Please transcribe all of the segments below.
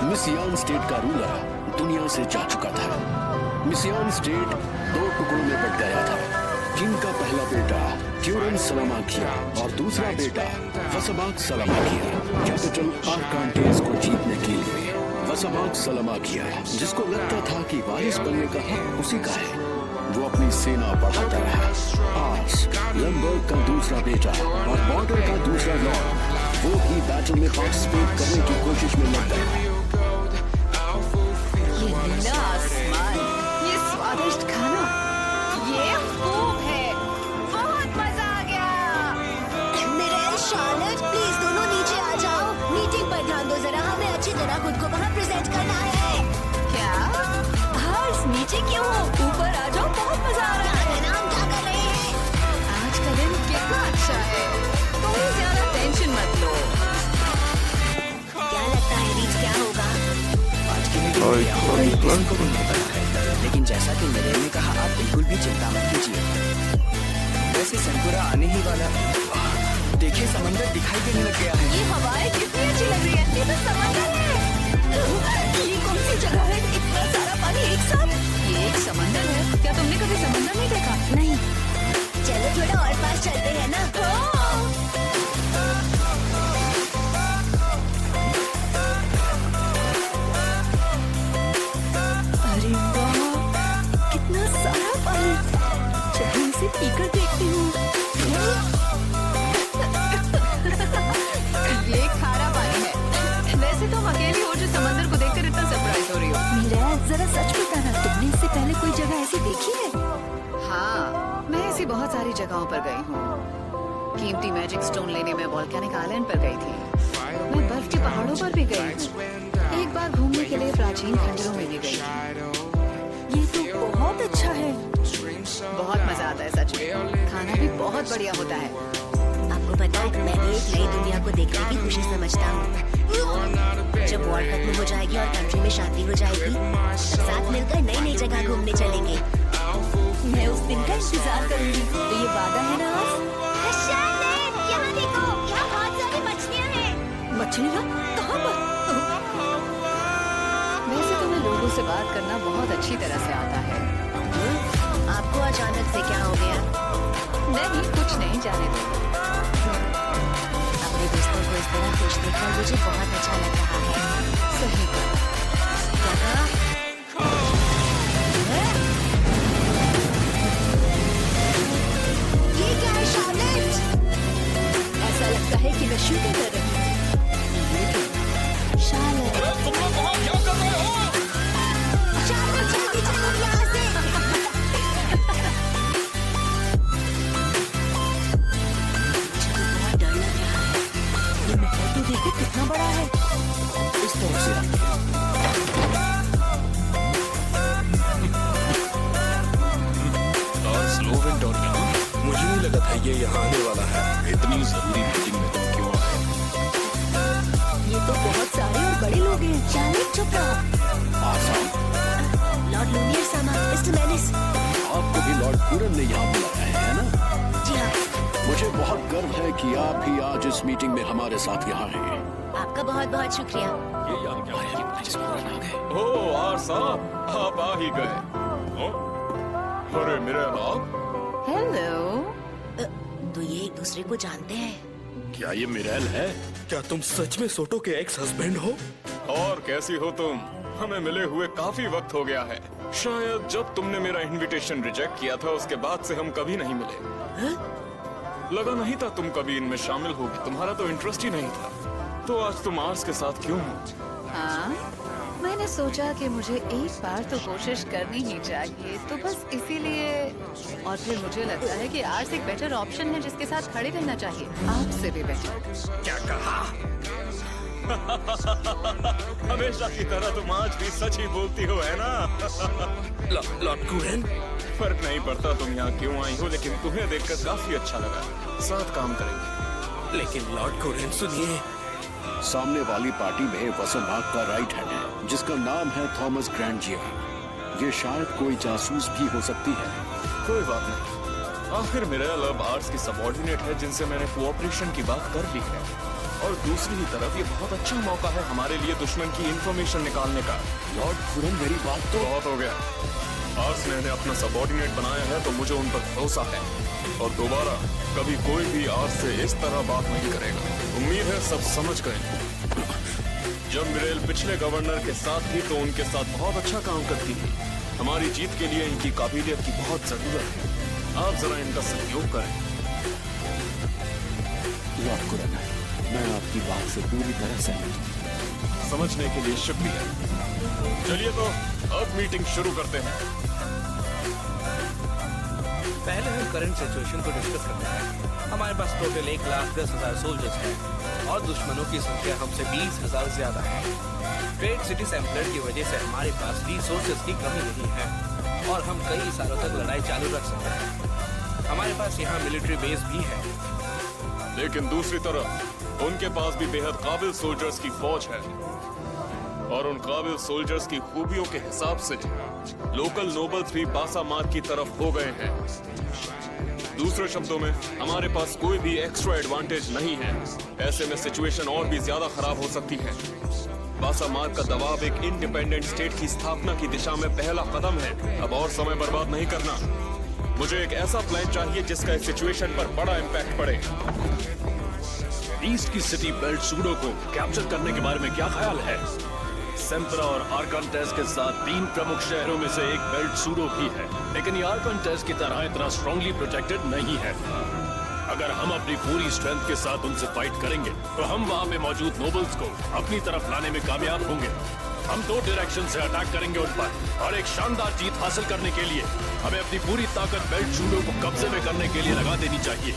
मिसियान state का ruler दुनिया से जा चुका था। मिसियान स्टेट दो टुकड़ों में बट गया था। जिनका पहला बेटा ट्यूरन सलामाकिया और दूसरा बेटा वसबाक सलामाकिया कैपिटल आर्कांटेस को जीतने के लिए वसबाक सलामाकिया, जिसको लगता था कि वारिस बनने का हक उसी का है, वो अपनी सेना बढ़ाता रहा। आज लंबर्ग का दूसरा बेटा और बॉर्डर का दूसरा लॉर्ड वो भी बैटल में पार्टिसिपेट करने की कोशिश में लग गया। ये स्वादिष्ट खाना, ये खूब है, बहुत मजा आ गया। मिरेल, शार्लेट, प्लीज दोनों नीचे आ जाओ। मीटिंग पर ध्यान दो जरा, हमें अच्छी तरह खुद को वहाँ प्रेजेंट करना है। क्या? हाँ, नीचे क्यों हो? ऊपर आ जाओ, बहुत मजा आ रहा है। हम क्या कर रहे हैं? आज का दिन कितना अच्छा है, तुम ज्यादा टेंशन मत लो। क्या लगता है रीच, क्या होगा? आज की मीटिंग लेकिन जैसा कि मिरेल ने कहा, आप बिल्कुल भी चिंता मत कीजिए। वैसे संकुरा आने ही वाला। देखिए, समंदर दिखाई देने लग गया है। ये हवाएं कितनी अच्छी लग रही है, ये तो समंदर है। ये कौन सी जगह है, इतना सारा पानी एक साथ? ये एक समंदर है। क्या तुमने कभी समंदर नहीं देखा? नहीं। चलो थोड़ा और पास चलते हैं ना। अरे वाह, कितना सारा पानी। चलो इसे पीकर देखती हूँ। ये खारा पानी है। वैसे तुम अकेली हो जो समंदर को देखकर इतना सरप्राइज हो रही हो। मिरेल, जरा सच बताना, तुमने इससे पहले कोई जगह ऐसी देखी है? हाँ, मैं ऐसी बहुत सारी जगहों पर गई हूँ। कीमती मैजिक स्टोन लेने में वोल्केनिक आइलैंड पर गई थी। मैं बर्फ के पहाड़ों पर भी गई हूँ। एक बार घूमने के लिए प्राचीन खंडरों में भी गई थी। ये तो बहुत अच्छा है। बहुत मजा आता है सच में। खाना भी बहुत बढ़िया होता है। आपको पता है, मैं भी एक नई दुनिया को देखने की खुशी समझता हूँ। जब वॉर खत्म हो जाएगी और कंट्री में शांति हो जाएगी, तब साथ मिलकर नई नई जगह घूमने चलेंगे। मैं उस दिन का इंतजार करूंगी। तो ये वादा है ना आज? यहाँ देखो, यहाँ बहुत सारी मछलियाँ हैं। मछलियाँ? कहाँ पर? वैसे तुम्हें लोगों से बात करना बहुत अच्छी तरह से आता है। आपको अचानक से क्या हो गया? नहीं, कुछ नहीं, जाने दो। अपने दोस्तों को इस तरह खुश देखकर मुझे बहुत अच्छा लग रहा है। सही बात। क्या कहा? ये क्या है शार्लेट? ऐसा लगता है कि मैं शूटिंग कर रही हूँ। शार्लेट, तुम लोग वहाँ क्या कर रहे हो? शार्लेट, जल्दी चलो यहाँ से। मुझे बहुत डर लग रहा है। ये महल तो देखो कितना बड़ा है। इस तरफ से स्लोवेंटोरिया, मुझे नहीं लगा था ये यहाँ आने वाला है। इतनी जरूरी मीटिंग में तुम क्यों आए? ये तो बहुत सारे और बड़े लोग हैं। शार्लेट, चुप रहो। आसान, लॉर्ड लूमियर सामा, मिस्टर मैनिस। आपको भी लॉर्ड ट्यूरन ने यहाँ बुलाया है ना? जी हाँ। मुझे बहुत गर्व है कि आप ही आज इस मीटिंग में हमारे साथ यहाँ हैं। आपका बहुत बहुत शुक्रिया। ये यहाँ क्या है? ओह आर साहब, आप आ ही गए। अरे मिरेल, आप? हेलो। तो ये एक दूसरे को जानते हैं? क्या ये मिरेल है? क्या तुम सच में सोटो के एक्स हस्बैंड हो? और कैसी हो तुम? हमें मिले हुए काफी वक्त हो गया है। शायद जब तुमने मेरा इनविटेशन रिजेक्ट किया था उसके बाद से हम कभी नहीं मिले। लगा नहीं था तुम कभी इनमें शामिल होगी, तुम्हारा तो इंटरेस्ट ही नहीं था। तो आज तुम आर्स के साथ क्यों हो? हाँ, मैंने सोचा कि मुझे एक बार तो कोशिश करनी ही चाहिए, तो बस इसीलिए। और फिर मुझे लगता है कि आर्स एक बेटर ऑप्शन है जिसके साथ खड़े रहना चाहिए, आपसे भी बेटर। क्या कहा? हमेशा की तरह तुम आज भी सच ही बोलती हो, है ना? लॉर्ड कुरेन, फर्क नहीं पड़ता तुम यहाँ क्यों आई हो, लेकिन तुम्हें देखकर काफी अच्छा लगा। साथ काम करेंगे। लेकिन लॉर्ड कुरेन सुनिए, सामने वाली पार्टी में वसंभाग का राइट हैंड है जिसका नाम है थॉमस ग्रैंजियर। ये शायद कोई जासूस भी हो सकती है। कोई बात नहीं, आखिर मिरेल अब आर्ट्स की सबऑर्डिनेट है जिनसे मैंने कोऑपरेशन की बात कर ली है, और दूसरी ही तरफ ये बहुत अच्छा मौका है हमारे लिए दुश्मन की इंफॉर्मेशन निकालने का। लॉर्ड कुरन, मेरी बात तो बहुत हो गया। आर्ट्स ने अपना सबऑर्डिनेट बनाया है तो मुझे उन पर भरोसा है, और दोबारा कभी कोई भी आर्ट्स से इस तरह बात नहीं करेगा। उम्मीद है सब समझ गए। जब मिरेल पिछले गवर्नर के साथ थी तो उनके साथ बहुत अच्छा काम करती थी। हमारी जीत के लिए इनकी काबिलियत की बहुत जरूरत है। आप जरा इनका सहयोग करें। लॉर्ड कुरन, मैं आपकी बात से पूरी तरह सहमत हूँ। समझने के लिए शुक्रिया। चलिए तो अब मीटिंग शुरू करते हैं। पहले हम करंट सिचुएशन को डिस्कस करते हैं। हमारे पास टोटल 1,10,000 सोल्जर्स हैं और दुश्मनों की संख्या हमसे 20,000 ज्यादा है। ग्रेट सिटी सैम्पलर की वजह से हमारे पास रिसोर्सेज की कमी नहीं है और हम कई सालों तक लड़ाई चालू रख सकते हैं। हमारे पास यहाँ मिलिट्री बेस भी है। लेकिन दूसरी तरफ उनके पास भी बेहद काबिल सोल्जर्स की फौज है, और उन काबिल सोल्जर्स की खूबियों के हिसाब से लोकल नोबल्स भी बासा मार्ग की तरफ हो गए हैं। दूसरे शब्दों में हमारे पास कोई भी एक्स्ट्रा एडवांटेज नहीं है। ऐसे में सिचुएशन और भी ज्यादा खराब हो सकती है। बासा मार्ग का दबाव एक इंडिपेंडेंट स्टेट की स्थापना की दिशा में पहला कदम है। अब और समय बर्बाद नहीं करना। मुझे एक ऐसा प्लान चाहिए जिसका इस सिचुएशन पर बड़ा इम्पैक्ट पड़े। ईस्ट की सिटी बेल्ट सूडो को कैप्चर करने के बारे में क्या ख्याल है? सेम्परा और आर्कांटेस के साथ 3 प्रमुख शहरों में से एक बेल्ट सूडो भी है, लेकिन ये आर्कांटेस की तरह इतना स्ट्रांगली प्रोटेक्टेड नहीं है। अगर हम अपनी पूरी स्ट्रेंथ के साथ उनसे फाइट करेंगे तो हम वहाँ पे मौजूद नोबल्स को अपनी तरफ लाने में कामयाब होंगे। हम 2 डायरेक्शन से अटैक करेंगे उन पर, और एक शानदार जीत हासिल करने के लिए हमें अपनी पूरी ताकत बेल्ट सूडो को कब्जे में करने के लिए लगा देनी चाहिए।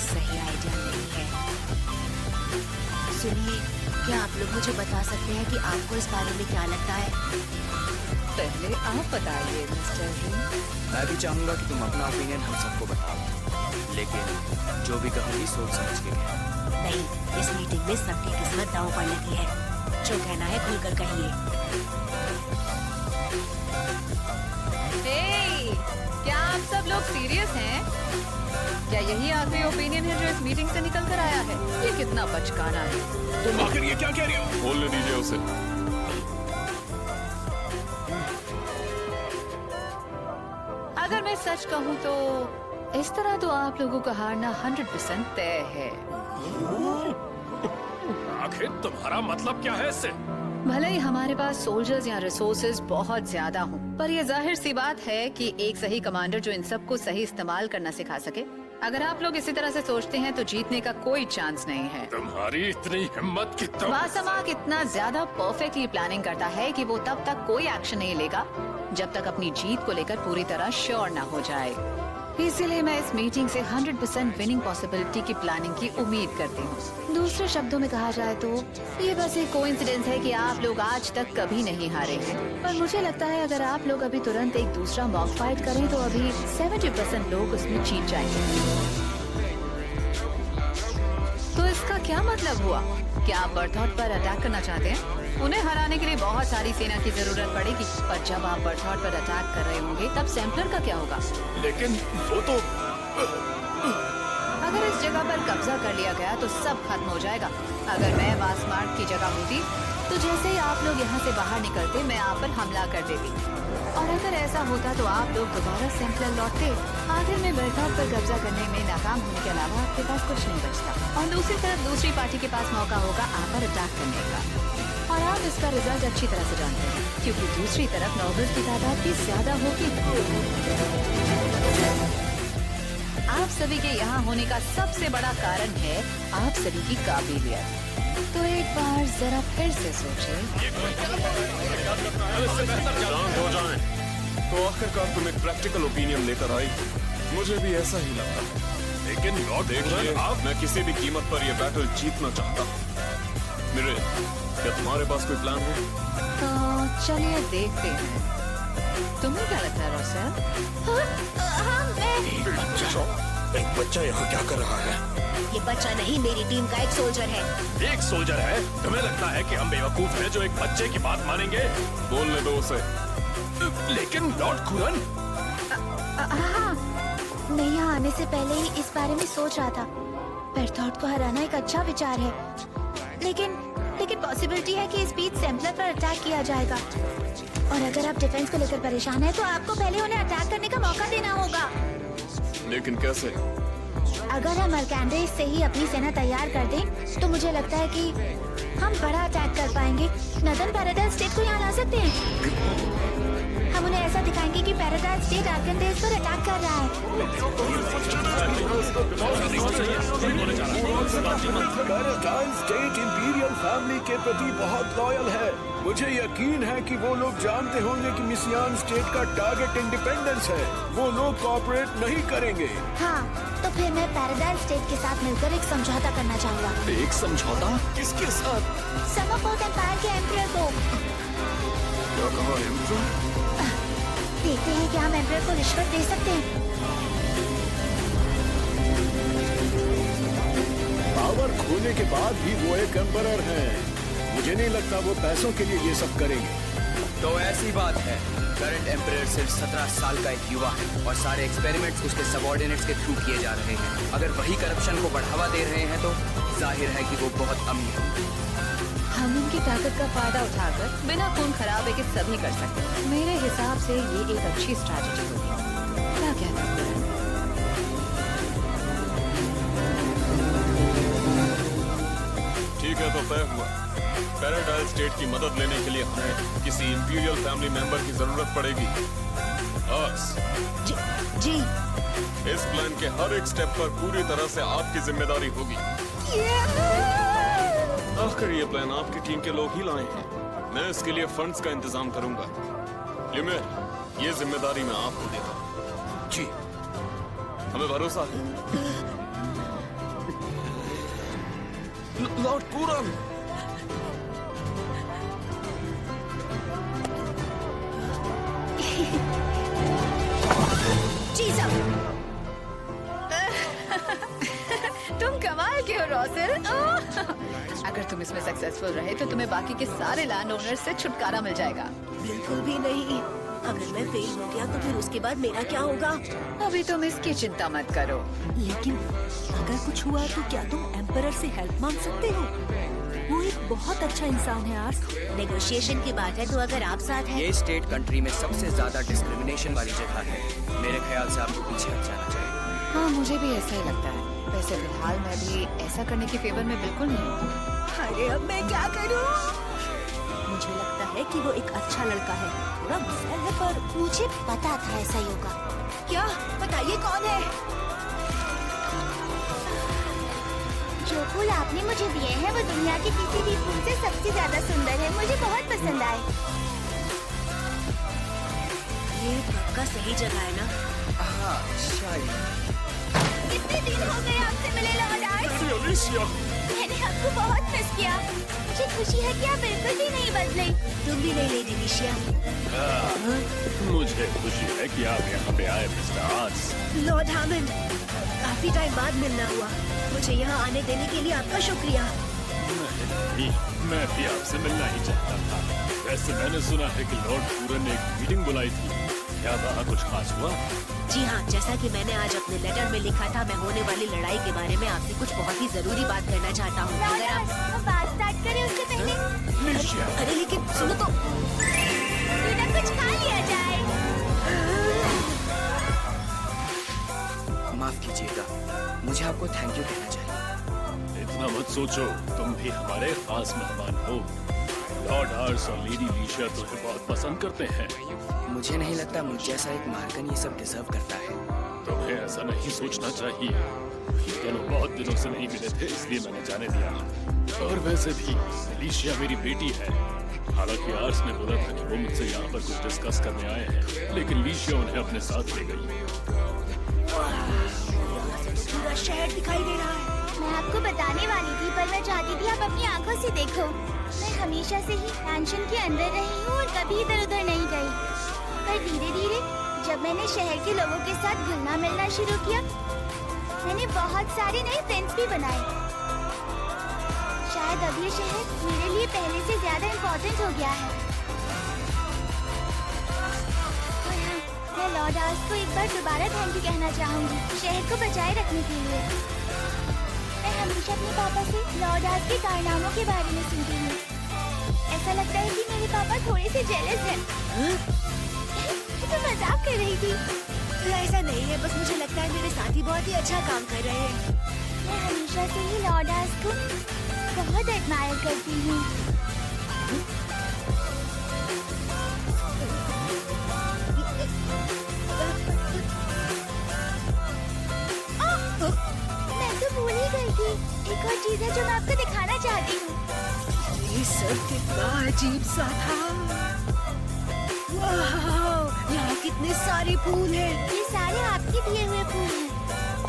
सही आइडिया नहीं है। सुनिए, क्या आप लोग मुझे बता सकते हैं कि आपको इस बारे में क्या लगता है? पहले आप बताइए मिस्टर री। मैं भी चाहूंगा कि तुम अपना ओपिनियन हम सबको बताओ, लेकिन जो भी कहोगी सोच समझ के कहना। नहीं, इस मीटिंग में सबकी किस्मत दांव पर लगी है। जो कहना है खुलकर कहिए। हे, क्या आप सब लोग सीरियस हैं? क्या यही आखिरी ओपिनियन है जो इस मीटिंग से निकल कर आया है? ये कितना बचकाना है। तुम आखिर ये क्या कह रही हो? बोलने दीजिए उसे। अगर मैं सच कहूँ तो इस तरह तो आप लोगों का हारना 100% तय है। आखिर तुम्हारा मतलब क्या है इससे? भले ही हमारे पास सोल्जर्स या रिसोर्सेज बहुत ज्यादा हों, पर यह जाहिर सी बात है कि एक सही कमांडर जो इन सब को सही इस्तेमाल करना सिखा सके। अगर आप लोग इसी तरह से सोचते हैं तो जीतने का कोई चांस नहीं है। तुम्हारी इतनी हिम्मत कि तुम वासमाक इतना ज्यादा परफेक्टली प्लानिंग करता है कि वो तब तक कोई एक्शन नहीं लेगा जब तक अपनी जीत को लेकर पूरी तरह श्योर न हो जाए। इसीलिए मैं इस मीटिंग से 100% विनिंग पॉसिबिलिटी की प्लानिंग की उम्मीद करती हूँ। दूसरे शब्दों में कहा जाए तो ये बस एक कोइंसिडेंस है कि आप लोग आज तक कभी नहीं हारे हैं, पर मुझे लगता है अगर आप लोग अभी तुरंत एक दूसरा मॉक फाइट करें तो अभी 70% लोग उसमें जीत जाएंगे। तो इसका क्या मतलब हुआ? क्या आप बर्थॉट पर अटैक करना चाहते हैं? उन्हें हराने के लिए बहुत सारी सेना की जरूरत पड़ेगी, पर जब आप बर्थॉट पर अटैक कर रहे होंगे तब सैम्पलर का क्या होगा? लेकिन वो तो अगर इस जगह पर कब्जा कर लिया गया तो सब खत्म हो जाएगा। अगर मैं वासमार्ट की जगह होती तो जैसे ही आप लोग यहाँ से बाहर निकलते मैं आप पर हमला कर देती, और अगर ऐसा होता तो आप लोग दोबारा सैम्पलर लौटते। आखिर में बर्थॉट पर कब्जा करने में नाकाम होने के अलावा आपके पास कुछ नहीं बचता, और दूसरी तरफ दूसरी पार्टी के पास मौका होगा आप पर अटैक करने का, और आप इसका रिजल्ट अच्छी तरह से जानते हैं क्योंकि दूसरी तरफ नॉबल्स की तादाद भी ज्यादा होगी। आप सभी के यहाँ होने का सबसे बड़ा कारण है आप सभी की काबिलियत। तो एक बार जरा फिर से सोचें। शांत हो जाएं। तो आखिरकार तुम एक प्रैक्टिकल ओपिनियन लेकर आई। मुझे भी ऐसा ही लगता है, लेकिन लॉर्ड देखिए मैं किसी भी कीमत पर यह बैटल जीतना चाहता हूँ। मिरेल, क्या तुम्हारे पास कोई प्लान है? तो चलिए देखते हैं। तुम्हें क्या लगता है रॉसल? एक बच्चा यहाँ क्या कर रहा है? ये बच्चा नहीं, मेरी टीम का एक सोल्जर है। एक सोल्जर है? तुम्हें लगता है कि हम बेवकूफ हैं जो एक बच्चे की बात मानेंगे? बोलने दो उसे। लेकिन लॉर्ड कुरन, हाँ, मैं यहाँ आने से पहले ही इस बारे में सोच रहा था। पेर्थॉट को हराना एक अच्छा विचार है, लेकिन पॉसिबिलिटी है कि इस बीच सैम्पलर पर अटैक किया जाएगा। और अगर आप डिफेंस को लेकर परेशान हैं, तो आपको पहले उन्हें अटैक करने का मौका देना होगा। लेकिन कैसे? अगर हम अरकैंड्रेस से ही अपनी सेना तैयार कर दें, तो मुझे लगता है कि हम बड़ा अटैक कर पाएंगे। नदन पैराडाइज स्टेट को यहाँ ला सकते हैं। हम उन्हें ऐसा दिखाएंगे कि पैराडाइज स्टेट अरकैंड्रेस पर अटैक कर रहा है। पैराडाइज स्टेट इंपीरियल फैमिली के प्रति बहुत लॉयल है। मुझे यकीन है कि वो लोग जानते होंगे कि मिसियान स्टेट का टारगेट इंडिपेंडेंस है। वो लोग कोऑपरेट नहीं करेंगे। हाँ, तो फिर मैं पैराडाइज स्टेट के साथ मिलकर एक समझौता करना चाहूँगा। एक समझौता? किसके साथ? समरफोर्ट एम्पायर के एम्परर को। क्या कहा एम्परर? देखते हैं कि हम एम्परर को रिश्वत दे सकते हैं। पावर खोने के बाद भी वो एक एम्परर है। मुझे नहीं लगता वो पैसों के लिए ये सब करेंगे। तो ऐसी बात है, करंट एम्परर सिर्फ 17 साल का एक युवा है और सारे एक्सपेरिमेंट्स उसके सबऑर्डिनेट्स के थ्रू किए जा रहे हैं। अगर वही करप्शन को बढ़ावा दे रहे हैं तो जाहिर है कि वो बहुत अमीर है। हम उनकी ताकत का फायदा उठाकर बिना खून खराबे के सभी कर सकते हैं। मेरे हिसाब से ये एक अच्छी स्ट्रैटेजी होगी। क्या कहते हैं? ठीक है, तो तय हुआ। पैराडाइज स्टेट की मदद लेने के लिए हमें किसी इंपीरियल फैमिली मेंबर की जरूरत पड़ेगी। आर्स, जी। इस प्लान के हर एक स्टेप पर पूरी तरह से आपकी जिम्मेदारी होगी। आखिर ये प्लान आपकी टीम के लोग ही लाए हैं। मैं इसके लिए फंड्स का इंतजाम करूंगा। लिमेर, ये जिम्मेदारी मैं आपको देता हूँ। जी। हमें भरोसा है। लॉर्ड कुरन, जी साहब। तुम कमाल के हो रॉसल। अगर तुम इसमें सक्सेसफुल रहे तो तुम्हें बाकी के सारे लैंड ओनर्स से छुटकारा मिल जाएगा। बिल्कुल भी नहीं। अगर मैं फेल हो गया तो फिर उसके बाद मेरा क्या होगा? अभी तुम इसकी चिंता मत करो। लेकिन अगर कुछ हुआ तो क्या तुम एम्परर से हेल्प मांग सकते हो? वो एक बहुत अच्छा इंसान है आर्स। नेगोशिएशन की बात है तो अगर आप साथ हैं। ये स्टेट कंट्री में सबसे ज्यादा डिस्क्रिमिनेशन वाली जगह है। मेरे ख्याल से आपको पीछे हट जाना चाहिए। हाँ, मुझे भी ऐसा ही लगता है। वैसे फिलहाल मैं भी ऐसा करने के फेवर में बिल्कुल नहीं हूँ। अरे अब मैं क्या करूँ? मुझे लगता है कि वो एक अच्छा लड़का है। थोड़ा गुस्सा है पर मुझे पता था ऐसा ही होगा। क्या? बताइए कौन है? जो फूल आपने मुझे दिए हैं वो दुनिया के किसी भी फूल से सबसे ज्यादा सुंदर है। मुझे बहुत पसंद आए। ये पक्का सही जगह है ना? हाँ, शायद। कितने दिन हो गए आपसे मिले लॉर्ड आर्स? मैंने आपको बहुत मिस किया। मुझे खुशी है कि आप बिल्कुल भी नहीं बदले। तुम भी नहीं लेडी निशिया। मुझे खुशी है कि आप यहाँ पे आए मिस्टर आर्स। लॉर्ड हामंड, काफी टाइम बाद मिलना हुआ। मुझे यहाँ आने देने के लिए आपका शुक्रिया। मैं भी आपसे मिलना ही चाहता था। वैसे मैंने सुना है कि लॉर्ड कुरन ने एक मीटिंग बुलाई थी। क्या वहाँ कुछ खास हुआ? जी हाँ, जैसा कि मैंने आज अपने लेटर में लिखा था, मैं होने वाली लड़ाई के बारे में आपसे कुछ बहुत ही जरूरी बात करना चाहता हूँ। लॉर्ड अगर आर्स, आप हम बात स्टार्ट करें उससे पहले अरे लेकिन सुनो तो। क्यों ना कुछ खा लिया जाए। माफ कीजिएगा, मुझे आपको थैंक यू कहना चाहिए। इतना मत सोचो, तुम भी हमारे खास मेहमान हो। लॉर्ड आर्स और लेडी लीशिया तुम्हें बहुत पसंद करते हैं। मुझे नहीं लगता मुझ जैसा एक मार्कन ये सब डिजर्व करता है। तुम्हें ऐसा नहीं सोचना चाहिए। दोनों बहुत दिनों से नहीं मिले थे, इसलिए मैंने जाने दिया। और वैसे भी लीशिया मेरी बेटी है। हालांकि आर्स ने बोला था कि वो मुझसे यहाँ पर कुछ डिस्कस करने आए हैं, लेकिन लीशिया उन्हें अपने साथ ले गई। पूरा शहर दिखाई दे रहा है। मैं आपको बताने वाली थी पर मैं चाहती थी आप अपनी आंखों से देखो। मैं हमेशा से ही मैंशन के अंदर रही हूँ और कभी इधर उधर नहीं गई। पर धीरे धीरे जब मैंने शहर के लोगों के साथ घुलना मिलना शुरू किया मैंने बहुत सारे नए फ्रेंड्स भी बनाए। शायद अब ये शहर मेरे लिए पहले से ज्यादा इम्पोर्टेंट हो गया है। और हाँ, मैं लॉर्ड आर्स को एक बार दोबारा थैंक यू कहना चाहूंगी शहर को बचाए रखने के लिए। मैं हमेशा अपने पापा से लॉर्ड आर्स के कारनामों के बारे में सुनती हूँ। ऐसा लगता है कि मेरे पापा थोड़े से जेलस हैं। तो मजाक कर रही थी। ऐसा नहीं है, बस मुझे लगता है मेरे साथी बहुत ही अच्छा काम कर रहे हैं। मैं हमेशा से ही लॉर्ड आर्स को बहुत एडमायर करती हूँ। मैं तो भूल ही गई थी। एक और चीज है जो मैं आपको दिखाना चाहती हूँ। ये सब कितना अजीब सा था। वाह, यहाँ कितने सारे फूल हैं। ये सारे आपके दिए हुए फूल हैं।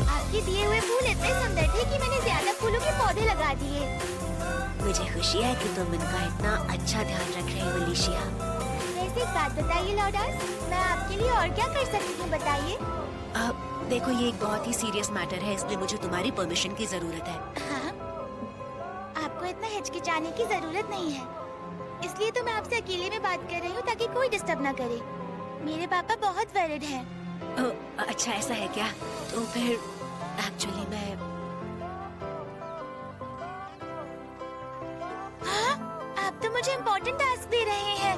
आपके दिए हुए फूल इतने सुंदर थे कि मैंने ज्यादा फूलों के पौधे लगा दिए। मुझे खुशी है कि तुम इनका इतना अच्छा ध्यान रख रहे हो लिशिया। वैसे एक बात बताइए लॉर्ड आर्स, मैं आपके लिए और क्या कर सकती हूँ बताइए। देखो ये एक बहुत ही सीरियस मैटर है, इसलिए मुझे तुम्हारी परमिशन की जरूरत है। हाँ, आपको इतना हिचकिचाने की जरूरत नहीं है। इसलिए तो मैं आपसे अकेले में बात कर रही हूँ ताकि कोई डिस्टर्ब ना करे। मेरे पापा बहुत वरिड हैं। अच्छा ऐसा है क्या? तो फिर एक्चुअली मैं आप तो मुझे इम्पोर्टेंट टास्क दे रहे हैं।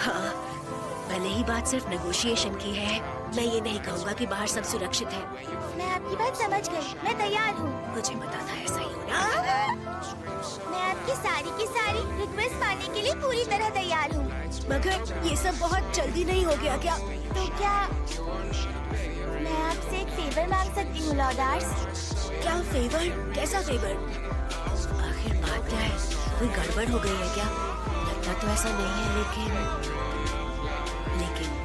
हाँ, भले ही बात सिर्फ नेगोशिएशन की है, मैं ये नहीं कहूँगा कि बाहर सब सुरक्षित है। मैं आपकी बात समझ गई, मैं तैयार हूँ। मुझे पता था ऐसा ही होना। मैं आपकी सारी रिक्वेस्ट पाने के लिए पूरी तरह तैयार हूँ। मगर ये सब बहुत जल्दी नहीं हो गया क्या? तो क्या मैं आपसे एक फेवर मांग सकती हूँ लॉर्ड आर्स? क्या फेवर? कैसा फेवर? आखिर बात क्या है? कोई गड़बड़ हो गई है क्या? लगता तो ऐसा नहीं है, लेकिन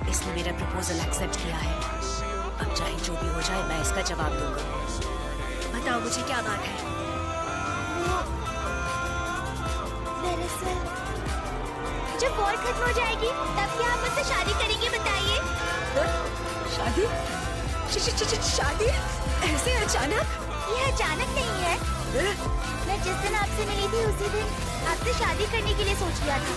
इसने मेरा प्रपोजल एक्सेप्ट किया है। अब चाहे जो भी हो जाए मैं इसका जवाब दूंगा। बताओ मुझे क्या बात है? दरअसल जब वॉर खत्म हो जाएगी तब क्या आप मुझसे शादी करेंगे बताइए? शादी? शादी? ऐसे अचानक? ये अचानक नहीं है। मैं जिस दिन आपसे मिली थी उसी दिन आपसे शादी करने के लिए सोच लिया था।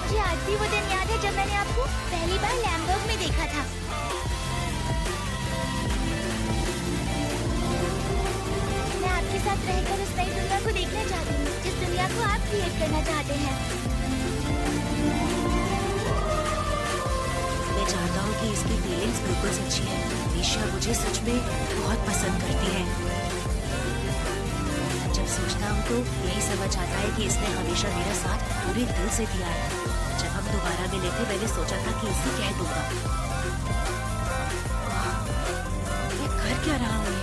मुझे आज भी वो दिन याद है जब मैंने आपको पहली बार लैम्बर्ग में देखा था। मैं आपके साथ रहकर उस नई दुनिया को देखना चाहती हूँ जिस दुनिया को आप क्रिएट करना चाहते हैं। मैं चाहता हूँ कि इसकी फीलिंग्स बिल्कुल सच्ची है। लिशिया मुझे सच में बहुत पसंद करती है। जब सोचता हूँ तो यही समझ आता है कि इसने हमेशा मेरा साथ पूरे दिल से दिया है। जब हम दोबारा मिले थे मैंने सोचा था कि इसे कह दूंगा। मैं कर क्या रहा हूँ?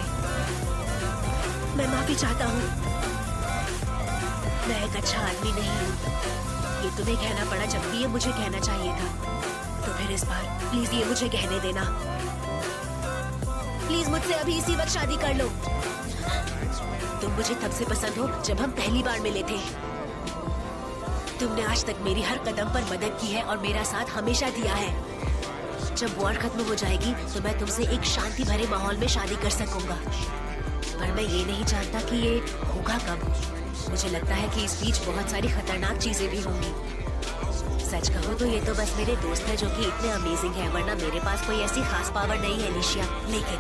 मैं माफी चाहता हूँ। मैं एक अच्छा आदमी नहीं हूँ। ये तुम्हें कहना पड़ा जबकि ये मुझे कहना चाहिए था। तो फिर इस बार प्लीज ये मुझे कहने देना। प्लीज मुझसे अभी इसी वक्त शादी कर लो। तुम मुझे तब से पसंद हो जब हम पहली बार मिले थे। तुमने आज तक मेरी हर कदम पर मदद की है और मेरा साथ हमेशा दिया है। जब वॉर खत्म हो जाएगी तो मैं तुमसे एक शांति भरे माहौल में शादी कर सकूंगा। पर मैं ये नहीं जानता कि ये होगा कब। मुझे लगता है कि इस बीच बहुत सारी खतरनाक चीजें भी होंगी। सच कहूँ तो ये तो बस मेरे दोस्त है जो कि इतने अमेजिंग है, वरना मेरे पास कोई ऐसी खास पावर नहीं है लिशिया। लेकिन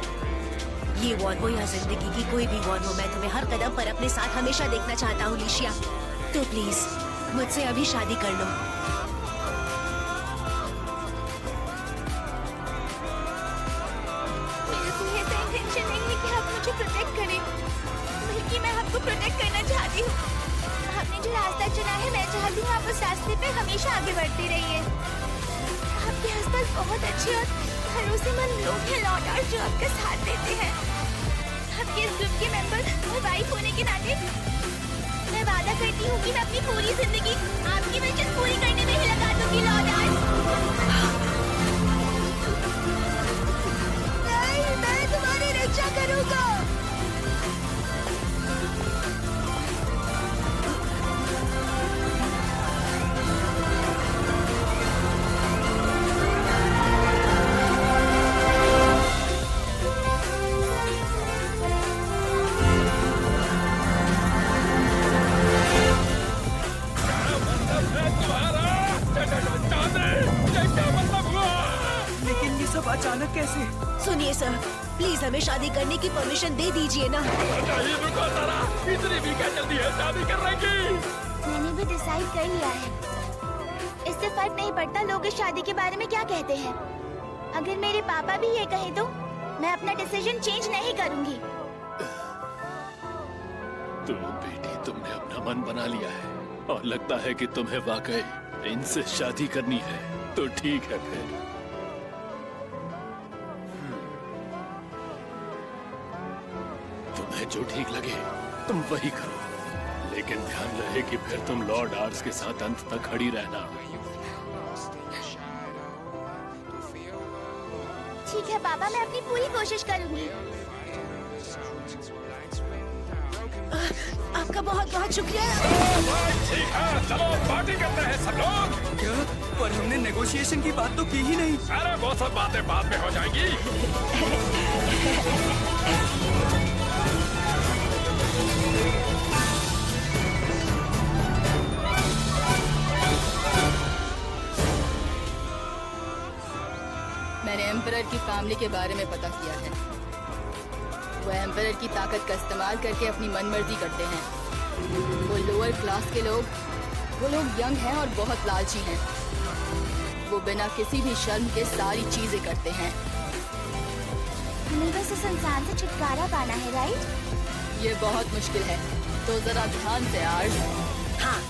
ये वॉर हो या जिंदगी की कोई भी वॉर हो, मैं तुम्हें हर कदम पर अपने साथ हमेशा देखना चाहता हूँ लिशिया। तो प्लीज मुझसे अभी शादी कर लो। मेरा कोई ऐसा इंटेंशन नहीं है कि आप मुझे प्रोटेक्ट करें, बल्कि मैं आपको प्रोटेक्ट करना चाहती हूँ। आपने जो रास्ता चुना है मैं चाहती हूँ आप उस रास्ते पे हमेशा आगे बढ़ते रहिए। आपके आसपास बहुत अच्छे और भरोसेमंद लोग हैं लॉर्ड आर्स जो आपका साथ देते हैं। आपके इस ग्रुप के मेंबर और वाइफ होने के नाते मैं वादा करती हूँ कि मैं अपनी पूरी जिंदगी आपकी मिशन पूरी करने में ही लगा दूंगी लॉर्ड आर्स। नहीं, मैं तुम्हारी रक्षा करूंगा। सुनिए सर, प्लीज हमें शादी करने की परमिशन दे दीजिए ना। इतनी भी क्या जल्दी है शादी करने की? मैंने भी डिसाइड कर लिया है। इससे फर्क नहीं पड़ता लोग इस शादी के बारे में क्या कहते हैं। अगर मेरे पापा भी ये कहें तो मैं अपना डिसीजन चेंज नहीं करूंगी। तो बेटी, तुमने अपना मन बना लिया है और लगता है कि तुम्हें वाकई इनसे शादी करनी है। तो ठीक है फिर। तुम्हें जो ठीक लगे तुम वही करो, लेकिन ध्यान रहे कि फिर तुम लॉर्ड आर्स के साथ अंत तक खड़ी रहना। ठीक है पापा, मैं अपनी पूरी कोशिश करूंगी। आपका बहुत बहुत शुक्रिया। ठीक है, चलो पार्टी करते हैं सब लोग। क्या? पर हमने नेगोशिएशन की बात तो की ही नहीं। अरे वो सब बातें बाद में हो जाएंगी। मैंने एम्परर की फैमिली के बारे में पता किया है। वो एम्परर की ताकत का इस्तेमाल करके अपनी मनमर्जी करते हैं। वो लोअर क्लास के लोग, वो लोग यंग हैं और बहुत लालची हैं। वो बिना किसी भी शर्म के सारी चीजें करते हैं। हमें बस इस इंसान से छुटकारा पाना है, राइट? ये बहुत मुश्किल है, तो जरा ध्यान से आर्स। हाँ,